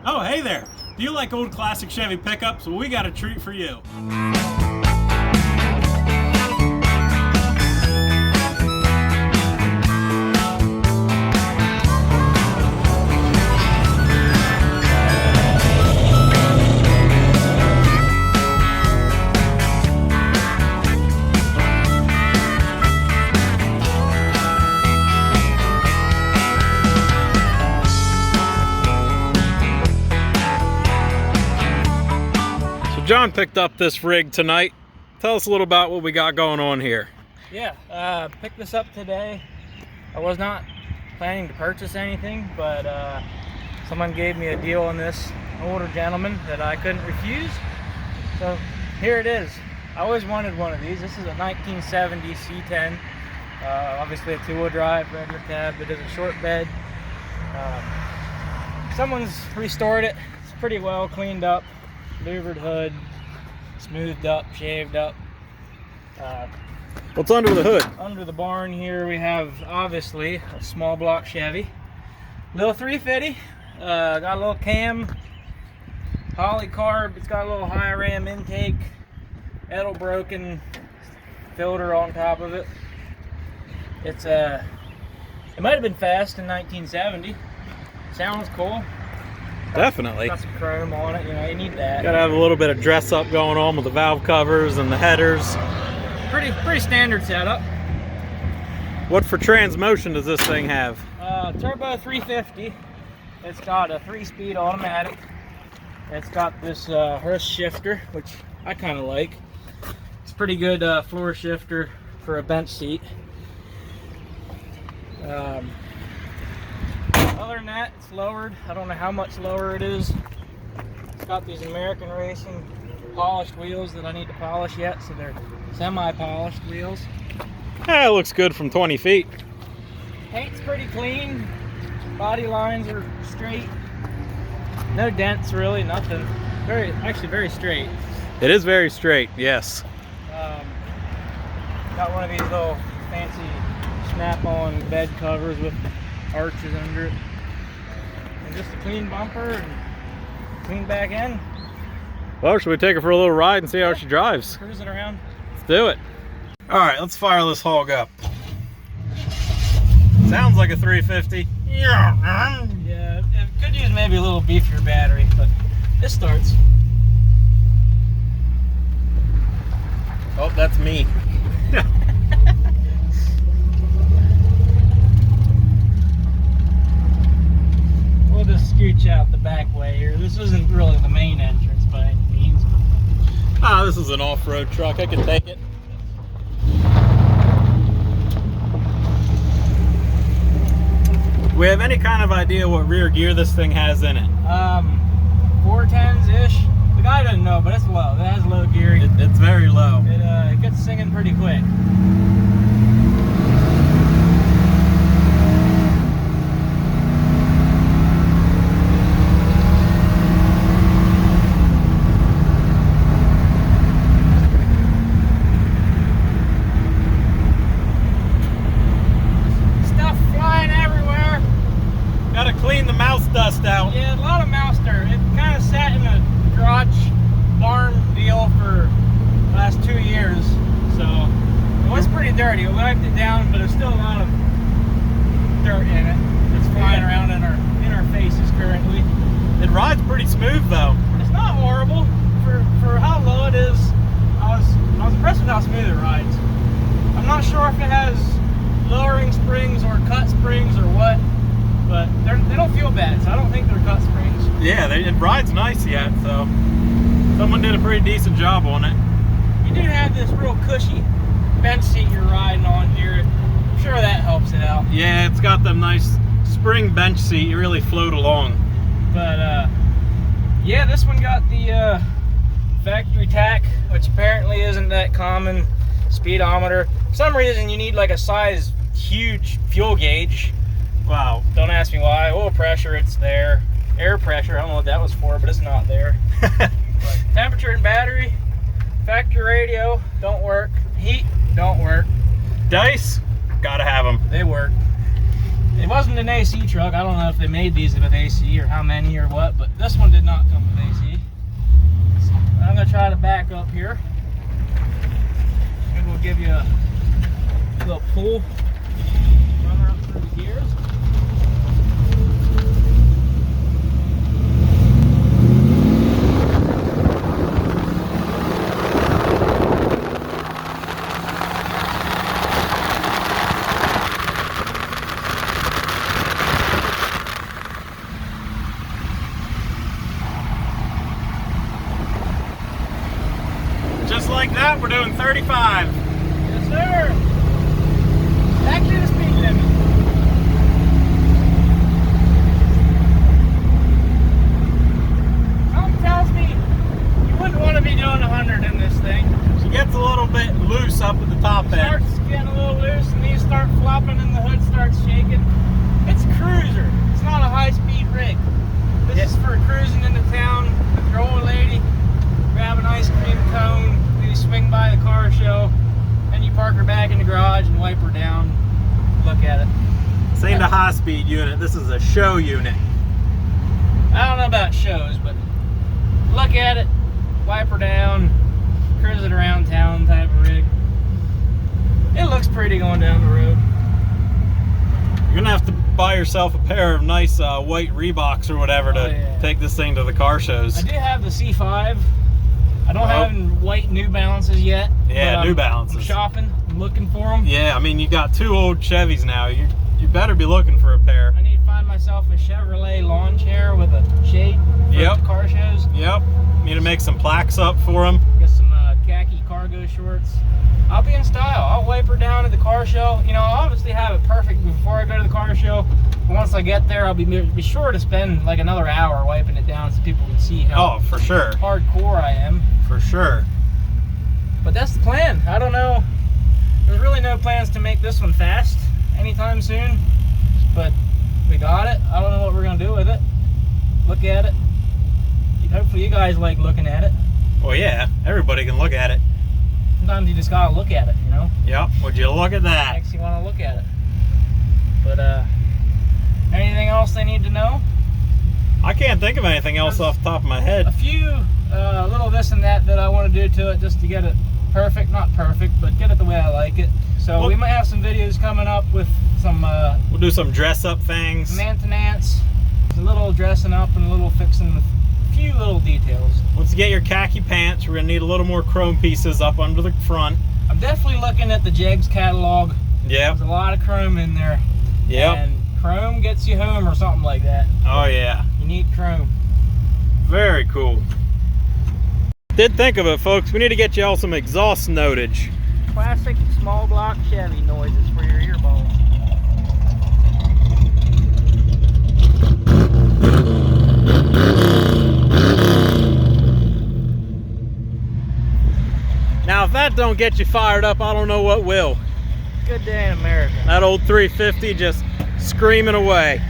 Oh, hey there. Do you like old classic Chevy pickups? Well, we got a treat for you. John picked up this rig tonight. Tell us a little about what we got going on here. Yeah, picked this up today. I was not planning to purchase anything, but someone gave me a deal on this, an older gentleman that I couldn't refuse. So here it is. I always wanted one of these. This is a 1970 C10. Obviously a two-wheel drive, regular cab. It is a short bed. Someone's restored it. It's pretty well cleaned up. Louvered hood, smoothed up, shaved up. What's under the hood? Under the barn here we have obviously a small block Chevy. Little 350, got a little cam, poly carb, it's got a little high ram intake, edel broken filter on top of it. It's it might have been fast in 1970. Sounds cool. Definitely. Got some chrome on it, you know, you need that. Gotta have a little bit of dress up going on with the valve covers and the headers. Pretty standard setup. What for transmission does this thing have? Turbo 350. It's got a 3-speed automatic. It's got this Hearst shifter, which I kind of like. It's pretty good floor shifter for a bench seat. Other than that, it's lowered. I don't know how much lower it is. It's got these American Racing polished wheels that I need to polish yet, so they're semi-polished wheels. Yeah, it looks good from 20 feet. Paint's pretty clean. Body lines are straight. No dents really, nothing. Actually very straight. It is very straight, yes. Got one of these little fancy snap-on bed covers with arches under it. And just a clean bumper and clean back end. Well, should we take her for a little ride and see how she drives? Cruising around. Let's do it. All right, let's fire this hog up. Sounds like a 350. Yeah, it could use maybe a little beefier battery, but this starts. Oh, that's me. We'll just scooch out the back way here. This isn't really the main entrance by any means. Ah, this is an off-road truck. I can take it. Do we have any kind of idea what rear gear this thing has in it? 410s-ish. The guy doesn't know, but it's low. It has low gearing. It's very low. It gets singing pretty quick. Clean the mouse dust out. Yeah, a lot of mouse dirt. It kind of sat in a garage barn deal for the last 2 years, so it was pretty dirty. We wiped it down, but there's still a lot of dirt in it. It's flying around in our faces currently. It rides pretty smooth though. It's not horrible for how low it is. I was impressed with how smooth it rides. I'm not sure if it has lowering springs or cut springs or what. But they don't feel bad, so I don't think they're cut springs. Yeah, it rides nice yet, so someone did a pretty decent job on it. You do have this real cushy bench seat you're riding on here. I'm sure that helps it out. Yeah, it's got them nice spring bench seat. You really float along. But yeah, this one got the factory tack, which apparently isn't that common. Speedometer. For some reason, you need like a size huge fuel gauge. Wow. Don't ask me why. Oil pressure, it's there. Air pressure, I don't know what that was for, but it's not there. But temperature and battery, factory radio, don't work. Heat, don't work. Dice, gotta have them. They work. It wasn't an AC truck. I don't know if they made these with AC or how many or what, but this one did not come with AC. So I'm gonna try to back up here. And we'll give you a little pull. Run her up through the gears. Just like that, we're doing 35. Yes, sir. Back to the speed limit. Something tells me you wouldn't want to be doing 100 in this thing. She gets a little bit loose up at the top end. Starts getting a little loose, and these start flopping, and the hood starts shaking. It's a cruiser. It's not a high-speed rig. This is for cruising into town with your old lady. Grab an ice cream cone, maybe swing by the car show, and you park her back in the garage and wipe her down. Look at it. This ain't a high-speed unit. This is a show unit. I don't know about shows, but look at it, wipe her down, cruise it around town type of rig. It looks pretty going down the road. You're gonna have to buy yourself a pair of nice white Reeboks or whatever to take this thing to the car shows. I do have the C5. I don't have any white New Balances yet. Yeah, New Balances. I'm shopping, I'm looking for them. Yeah, I mean, you got 2 old Chevys now. You better be looking for a pair. I need to find myself a Chevrolet lawn chair with a shade for the car shows. Yep. Need to make some plaques up for them. Get some khaki cargo shorts. I'll be in style. I'll wipe her down at the car show. You know, I'll obviously have it perfect before I go to the car show. But once I get there, I'll be sure to spend like another hour wiping it down so people can see how for sure. hardcore I am. For sure. But that's the plan. I don't know. There's really no plans to make this one fast anytime soon. But we got it. I don't know what we're going to do with it. Look at it. Hopefully you guys like looking at it. Well, yeah. Everybody can look at it. Sometimes you just got to look at it, you know? Yep. Would you look at that? Makes you want to look at it. But, anything else they need to know? I can't think of anything else off the top of my head. A few little this and that I want to do to it just to get it perfect. Not perfect, but get it the way I like it. So we might have some videos coming up with some... we'll do some dress-up things. Maintenance, a little dressing up and a little fixing a few little details. Once you get your khaki pants, we're going to need a little more chrome pieces up under the front. I'm definitely looking at the Jegs catalog. Yeah. There's a lot of chrome in there. Yep. And chrome gets you home or something like that. Oh, yeah. You need chrome. Very cool. Did think of it, folks. We need to get you all some exhaust notage. Classic small block Chevy noises for your earballs. Now, if that don't get you fired up, I don't know what will. Good day in America. That old 350 just screaming away.